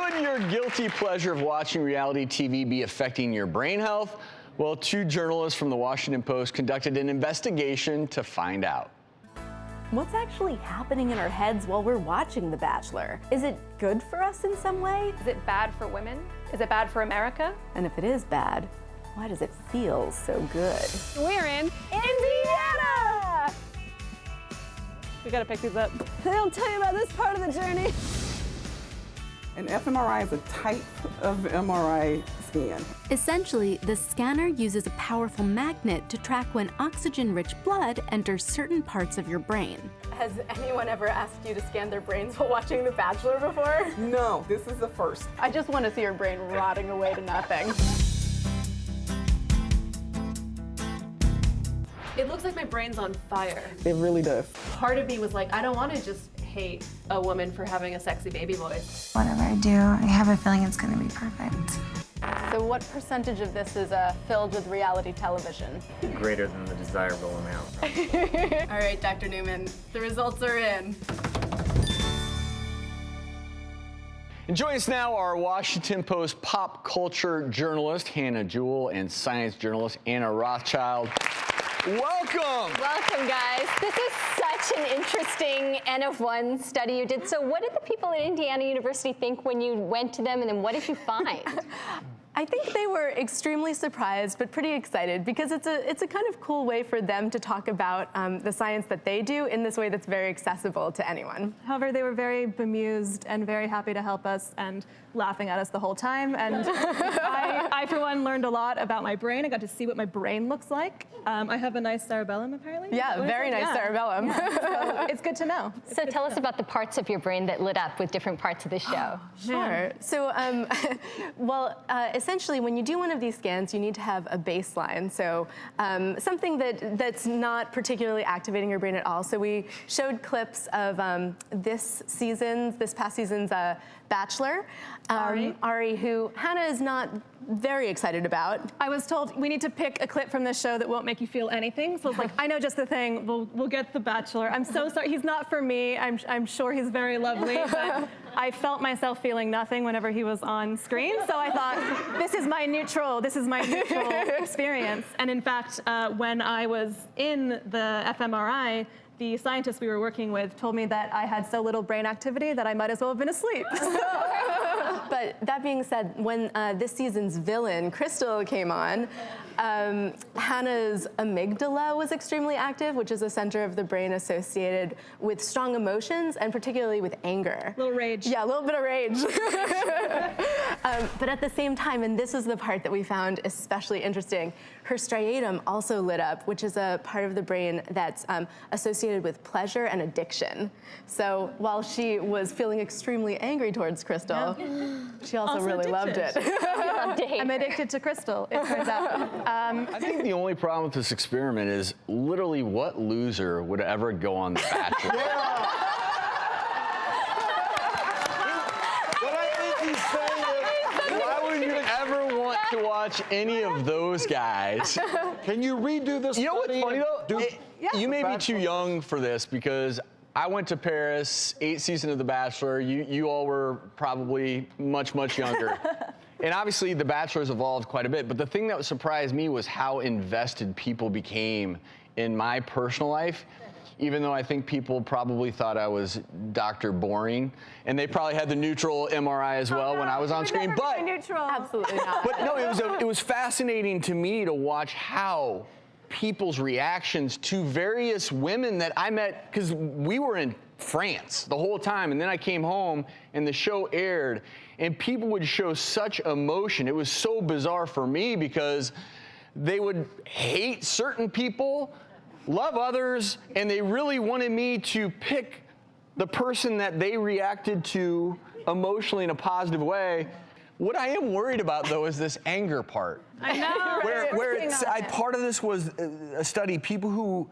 Could your guilty pleasure of watching reality TV be affecting your brain health? Well, two journalists from the Washington Post conducted an investigation to find out. What's actually happening in our heads while we're watching The Bachelor? Is it good for us in some way? Is it bad for women? Is it bad for America? And if it is bad, why does it feel so good? We're in Indiana! We gotta pick these up. They don't tell you about this part of the journey. An fMRI is a type of MRI scan. Essentially, the scanner uses a powerful magnet to track when oxygen-rich blood enters certain parts of your brain. Has anyone ever asked you to scan their brains while watching The Bachelor before? No, this is the first. I just want to see your brain rotting away to nothing. It looks like my brain's on fire. It really does. Part of me was like, I don't want to just hate a woman for having a sexy baby voice. Whatever I do, I have a feeling it's going to be perfect. So what percentage of this is filled with reality television? Greater than the desirable amount. All right, Dr. Newman, the results are in. And join us now, our Washington Post pop culture journalist, Hannah Jewell, and science journalist, Anna Rothschild. Welcome! Welcome, guys. This is such an interesting N of 1 study you did. So what did the people at Indiana University think when you went to them, and then what did you find? I think they were extremely surprised, but pretty excited, because it's a kind of cool way for them to talk about the science that they do in this way that's very accessible to anyone. However, they were very bemused and very happy to help us and laughing at us the whole time. And I, for one, learned a lot about my brain. I got to see what my brain looks like. I have a nice cerebellum, apparently. Yeah, very nice cerebellum. So it's good to know. So tell us about the parts of your brain that lit up with different parts of the show. Sure. So, essentially, when you do one of these scans, you need to have a baseline. So something that's not particularly activating your brain at all. So we showed clips of this past season's Bachelor, Ari, who Hannah is not very excited about. I was told we need to pick a clip from this show that won't make you feel anything. So it's like, I know just the thing. We'll get The Bachelor. I'm so sorry. He's not for me. I'm sure he's very lovely, but I felt myself feeling nothing whenever he was on screen. So I thought, this is my neutral experience. And in fact, when I was in the fMRI, the scientists we were working with told me that I had so little brain activity that I might as well have been asleep. But that being said, when this season's villain, Crystal, came on, Hannah's amygdala was extremely active, which is a center of the brain associated with strong emotions and particularly with anger. A little rage. Yeah, a little bit of rage. But at the same time, and this is the part that we found especially interesting, her striatum also lit up, which is a part of the brain that's associated with pleasure and addiction. So while she was feeling extremely angry towards Crystal, she also really loved it. I'm addicted to Crystal, it turns out. I think the only problem with this experiment is literally what loser would ever go on The Bachelor? What I think he's saying is, why would you ever want to watch any of those guys? can you redo this? You know what's funny though? You may be Bachelor. too young for this, because I went to Paris, 8th season of The Bachelor. You all were probably much, much younger. And obviously, The Bachelor's evolved quite a bit. But the thing that surprised me was how invested people became in my personal life, even though I think people probably thought I was Dr. Boring. And they probably had the neutral MRI as well when I was on screen. But neutral. Absolutely not. But no, it was fascinating to me to watch how people's reactions to various women that I met, because we were in France the whole time, and then I came home and the show aired, and people would show such emotion. It was so bizarre for me, because they would hate certain people, love others, and they really wanted me to pick the person that they reacted to emotionally in a positive way. What I am worried about, though, is this anger part. I know. Where it's, part of this was a study. People who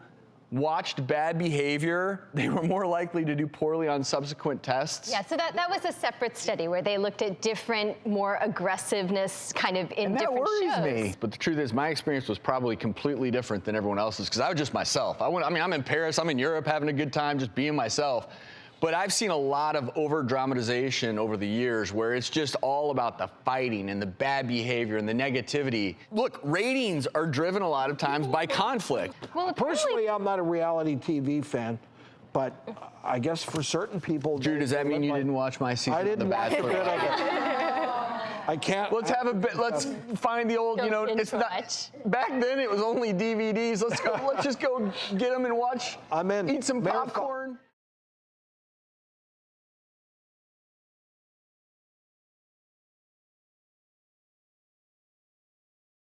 watched bad behavior, they were more likely to do poorly on subsequent tests. Yeah, so that was a separate study where they looked at different, more aggressiveness kind of in different shows. That worries me. But the truth is, my experience was probably completely different than everyone else's, because I was just myself. I'm in Paris, I'm in Europe, having a good time, just being myself. But I've seen a lot of over-dramatization over the years where it's just all about the fighting and the bad behavior and the negativity. Look, ratings are driven a lot of times by conflict. Well, Personally, I'm not a reality TV fan, but I guess for certain people. Drew, does that mean you didn't watch my season I of The didn't watch a Bachelor? bit of it. I can't. Let's have a bit. Let's find the old. Don't You know, binge it's not. watch. Back then, it was only DVDs. Let's go. Let's just go get them and watch. I'm in. Eat some Marathon. popcorn.